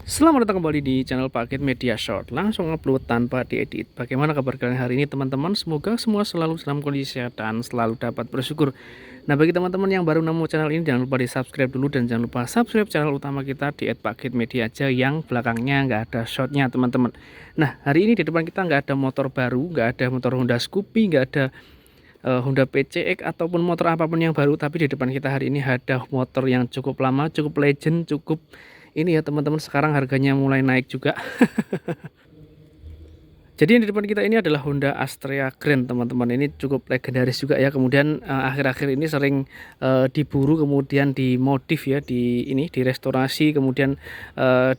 Selamat datang kembali di channel Paket Media Short. Langsung upload tanpa diedit. Bagaimana kabar kalian hari ini teman-teman? Semoga semua selalu dalam kondisi sehat dan selalu dapat bersyukur. Nah, bagi teman-teman yang baru nemu channel ini, jangan lupa di subscribe dulu. Dan jangan lupa subscribe channel utama kita di @paket media aja, yang belakangnya nggak ada shortnya teman-teman. Nah, hari ini di depan kita nggak ada motor baru, nggak ada motor Honda Scoopy, nggak ada Honda PCX ataupun motor apapun yang baru. Tapi di depan kita hari ini ada motor yang cukup lama, cukup legend, cukup ini ya teman-teman, sekarang harganya mulai naik juga. Jadi yang di depan kita ini adalah Honda Astrea Grand teman-teman. Ini cukup legendaris juga ya. Kemudian akhir-akhir ini sering diburu, kemudian dimodif ya, direstorasi, kemudian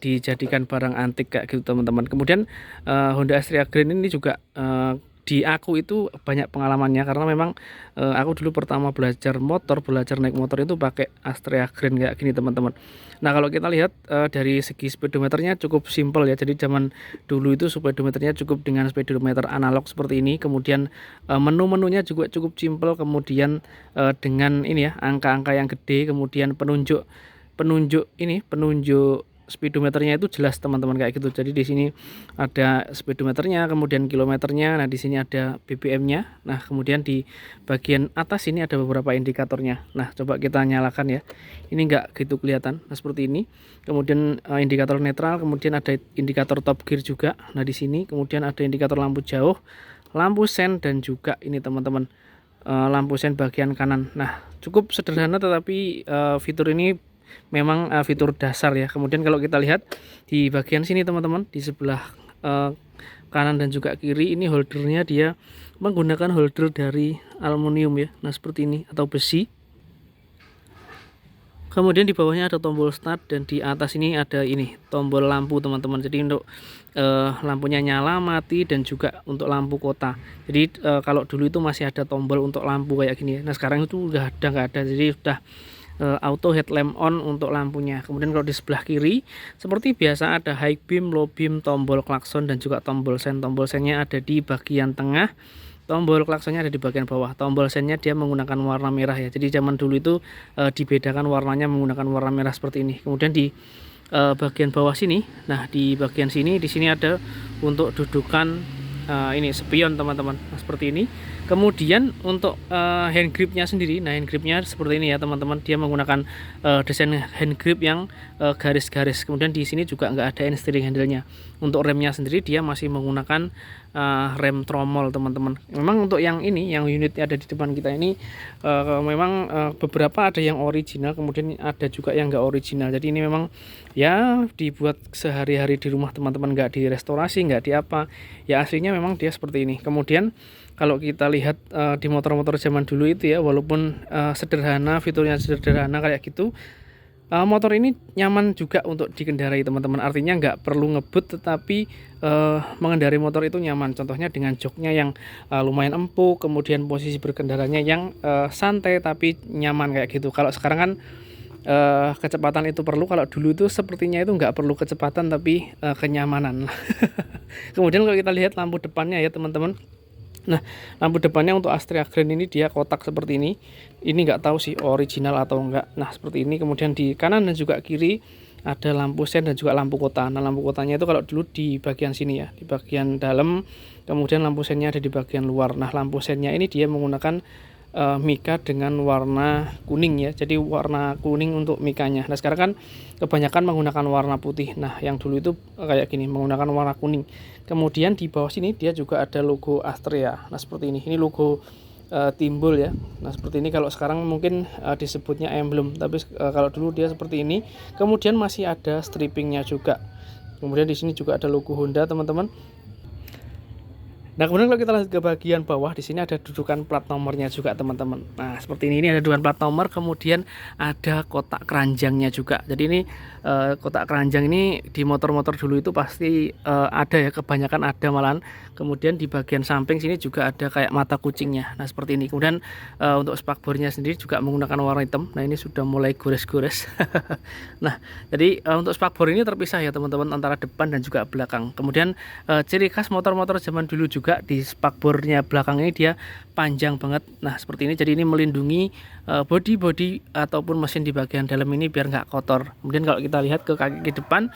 dijadikan barang antik kayak gitu teman-teman. Kemudian Honda Astrea Grand ini juga di aku itu banyak pengalamannya, karena memang aku dulu pertama belajar naik motor itu pakai Astrea Grand kayak gini teman-teman. Nah, kalau kita lihat dari segi speedometernya cukup simpel ya. Jadi zaman dulu itu speedometernya cukup dengan speedometer analog seperti ini. Kemudian menu-menunya juga cukup simpel. Kemudian dengan ini ya, angka-angka yang gede. Kemudian penunjuk speedometernya itu jelas teman-teman kayak gitu. Jadi di sini ada speedometernya, kemudian kilometernya. Nah, di sini ada BBM-nya. Nah, kemudian di bagian atas ini ada beberapa indikatornya. Nah, coba kita nyalakan ya. Ini enggak gitu kelihatan. Nah, seperti ini. Kemudian indikator netral, kemudian ada indikator top gear juga. Nah, di sini kemudian ada indikator lampu jauh, lampu sen, dan juga ini teman-teman, lampu sen bagian kanan. Nah, cukup sederhana, tetapi fitur ini memang fitur dasar ya. Kemudian kalau kita lihat di bagian sini teman-teman, di sebelah kanan dan juga kiri, ini holdernya dia menggunakan holder dari aluminium ya. Nah, seperti ini, atau besi. Kemudian di bawahnya ada tombol start, dan di atas ini ada ini tombol lampu teman-teman. Jadi untuk lampunya nyala, mati, dan juga untuk lampu kota. Jadi kalau dulu itu masih ada tombol untuk lampu kayak gini ya. Nah, sekarang itu udah nggak ada. Jadi sudah auto headlamp on untuk lampunya. Kemudian kalau di sebelah kiri seperti biasa ada high beam, low beam, tombol klakson, dan juga tombol sen. Tombol sennya ada di bagian tengah, tombol klaksonnya ada di bagian bawah. Tombol sennya dia menggunakan warna merah ya. Jadi zaman dulu itu dibedakan warnanya menggunakan warna merah seperti ini. Kemudian di bagian bawah sini, nah di bagian sini, di sini ada untuk dudukan ini spion teman-teman. Nah, seperti ini. Kemudian untuk hand gripnya sendiri, nah hand gripnya seperti ini ya teman-teman. Dia menggunakan desain hand grip yang garis-garis. Kemudian di sini juga nggak ada steering handle-nya. Untuk remnya sendiri dia masih menggunakan rem tromol teman-teman. Memang untuk yang ini, yang unitnya ada di depan kita ini, memang beberapa ada yang original, kemudian ada juga yang nggak original. Jadi ini memang ya dibuat sehari-hari di rumah teman-teman, nggak direstorasi, nggak di apa ya, aslinya memang dia seperti ini. Kemudian kalau kita lihat di motor-motor zaman dulu itu ya, walaupun sederhana, fiturnya sederhana kayak gitu, motor ini nyaman juga untuk dikendarai teman-teman. Artinya nggak perlu ngebut, tetapi mengendarai motor itu nyaman. Contohnya dengan joknya yang lumayan empuk, kemudian posisi berkendaranya yang santai tapi nyaman kayak gitu. Kalau sekarang kan kecepatan itu perlu, kalau dulu itu sepertinya itu nggak perlu kecepatan tapi kenyamanan. Kemudian kalau kita lihat lampu depannya ya teman-teman. Nah, lampu depannya untuk Astrea Grand ini dia kotak seperti ini. Ini nggak tahu sih original atau enggak. Nah, seperti ini. Kemudian di kanan dan juga kiri ada lampu sen dan juga lampu kota. Nah, lampu kotanya itu kalau dulu di bagian sini ya, di bagian dalam. Kemudian lampu sennya ada di bagian luar. Nah, lampu sennya ini dia menggunakan mika dengan warna kuning ya. Jadi warna kuning untuk mikanya. Nah, sekarang kan kebanyakan menggunakan warna putih. Nah, yang dulu itu kayak gini, menggunakan warna kuning. Kemudian di bawah sini dia juga ada logo Astrea. Nah, seperti ini. Ini logo timbul ya. Nah, seperti ini. Kalau sekarang mungkin disebutnya emblem, tapi kalau dulu dia seperti ini. Kemudian masih ada strippingnya juga. Kemudian di sini juga ada logo Honda teman-teman. Nah, kemudian kalau kita lihat ke bagian bawah, di sini ada dudukan plat nomornya juga teman-teman. Nah, seperti ini ada dudukan plat nomor, kemudian ada kotak keranjangnya juga. Jadi ini kotak keranjang ini di motor-motor dulu itu pasti ada ya, kebanyakan ada malahan. Kemudian di bagian samping sini juga ada kayak mata kucingnya. Nah, seperti ini. Kemudian untuk spakbornya sendiri juga menggunakan warna hitam. Nah, ini sudah mulai gores-gores. Nah, jadi untuk spakbor ini terpisah ya teman-teman, antara depan dan juga belakang. Kemudian ciri khas motor-motor zaman dulu juga di spakbornya belakang ini dia panjang banget. Nah, seperti ini. Jadi ini melindungi bodi ataupun mesin di bagian dalam ini biar nggak kotor. Kemudian kalau kita lihat ke kaki depan,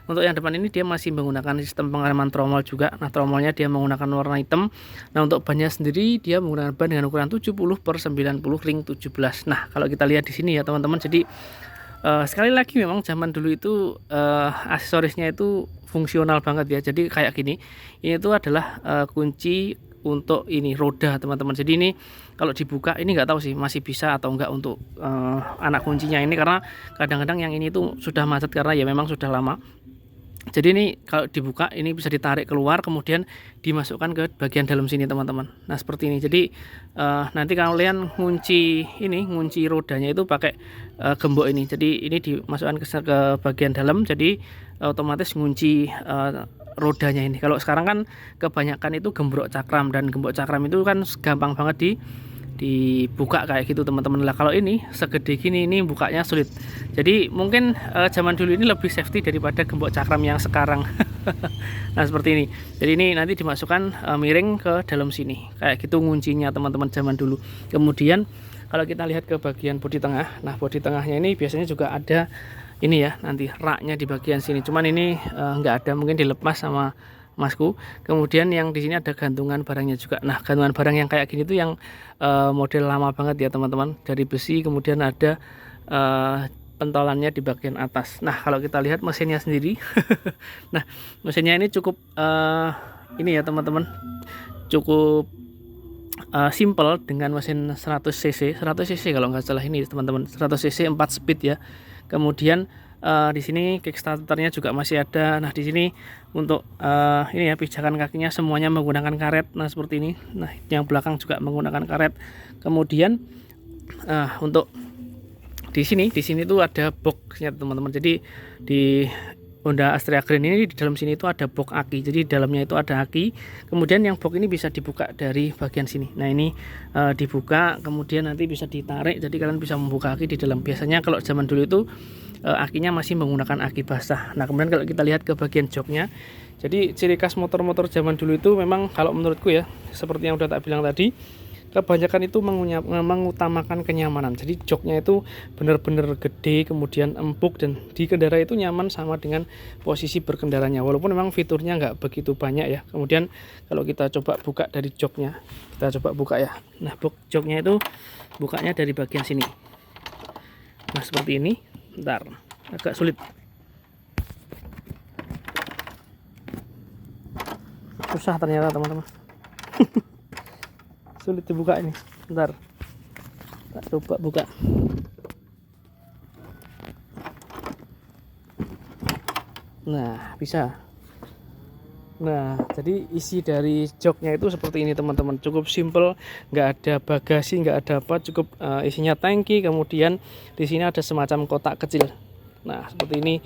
Untuk yang depan ini dia masih menggunakan sistem pengereman tromol juga. Nah, tromolnya dia menggunakan warna hitam. Nah, untuk bannya sendiri dia menggunakan ban dengan ukuran 70/90 ring 17. Nah, kalau kita lihat di sini ya teman-teman, jadi sekali lagi memang zaman dulu itu aksesorisnya itu fungsional banget ya. Jadi kayak gini, ini tuh adalah kunci untuk ini roda teman-teman. Jadi ini kalau dibuka ini nggak tahu sih masih bisa atau enggak untuk anak kuncinya ini, karena kadang-kadang yang ini tuh sudah macet karena ya memang sudah lama. Jadi ini kalau dibuka ini bisa ditarik keluar kemudian dimasukkan ke bagian dalam sini teman-teman. Nah seperti ini. Jadi nanti kalian ngunci rodanya itu pakai gembok ini. Jadi ini dimasukkan ke bagian dalam. Jadi otomatis ngunci rodanya ini. Kalau sekarang kan kebanyakan itu gembok cakram, dan gembok cakram itu kan gampang banget dibuka kayak gitu teman-teman. Lah kalau ini segede gini ini bukanya sulit. Jadi mungkin zaman dulu ini lebih safety daripada gembok cakram yang sekarang. Nah seperti ini. Jadi ini nanti dimasukkan miring ke dalam sini kayak gitu nguncinya teman-teman zaman dulu. Kemudian kalau kita lihat ke bagian bodi tengah, nah bodi tengahnya ini biasanya juga ada ini ya, nanti raknya di bagian sini. Cuman ini nggak ada, mungkin dilepas sama masku. Kemudian yang di sini ada gantungan barangnya juga. Nah gantungan barang yang kayak gini tuh yang model lama banget ya teman-teman, dari besi. Kemudian ada pentolannya di bagian atas. Nah kalau kita lihat mesinnya sendiri nah mesinnya ini cukup ini ya teman-teman, cukup simple dengan mesin 100 cc kalau nggak salah ini teman-teman, 100 cc 4 speed ya. Kemudian di sini kickstarternya juga masih ada. Nah di sini untuk ini ya pijakan kakinya semuanya menggunakan karet. Nah seperti ini. Nah yang belakang juga menggunakan karet. Kemudian untuk di sini tuh ada boxnya teman-teman. Jadi di Honda Astrea Green ini di dalam sini itu ada box aki. Jadi di dalamnya itu ada aki. Kemudian yang box ini bisa dibuka dari bagian sini. Nah ini dibuka, kemudian nanti bisa ditarik. Jadi kalian bisa membuka aki di dalam. Biasanya kalau zaman dulu itu akinya masih menggunakan aki basah. Nah kemudian kalau kita lihat ke bagian joknya, jadi ciri khas motor-motor zaman dulu itu memang kalau menurutku ya, seperti yang udah tak bilang tadi, kebanyakan itu mengutamakan kenyamanan. Jadi joknya itu benar-benar gede, kemudian empuk, dan di kendara itu nyaman sama dengan posisi berkendaranya, walaupun memang fiturnya nggak begitu banyak ya. Kemudian kalau kita coba buka dari joknya, kita coba buka ya. Nah joknya itu bukanya dari bagian sini. Nah seperti ini. Bentar, agak sulit. Susah ternyata teman-teman. Sulit dibuka ini. Bentar, tak coba buka. Nah bisa. Nah jadi isi dari joknya itu seperti ini teman-teman, cukup simple, nggak ada bagasi, nggak ada apa, cukup isinya tangki. Kemudian di sini ada semacam kotak kecil. Nah seperti ini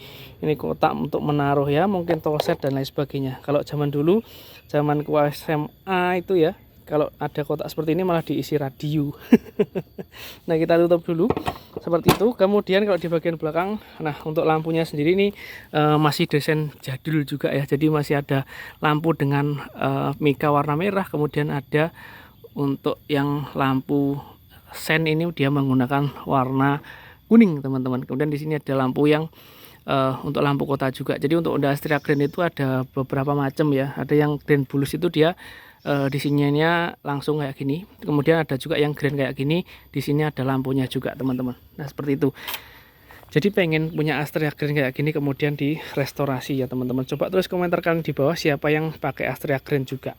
kotak untuk menaruh ya, mungkin toolset dan lain sebagainya. Kalau zaman dulu, zaman ku SMA itu ya, kalau ada kotak seperti ini malah diisi radio. Nah kita tutup dulu seperti itu. Kemudian kalau di bagian belakang, nah untuk lampunya sendiri ini masih desain jadul juga ya. Jadi masih ada lampu dengan mika warna merah. Kemudian ada untuk yang lampu sen ini dia menggunakan warna kuning teman-teman. Kemudian di sini ada lampu yang untuk lampu kota juga. Jadi untuk Honda Astrea Green itu ada beberapa macam ya. Ada yang Green Bulus itu dia di sininya langsung kayak gini. Kemudian ada juga yang green kayak gini. Di sini ada lampunya juga teman-teman. Nah seperti itu. Jadi pengen punya Astrea Green kayak gini kemudian direstorasi ya teman-teman. Coba tulis komentar kalian di bawah siapa yang pakai Astrea Green juga.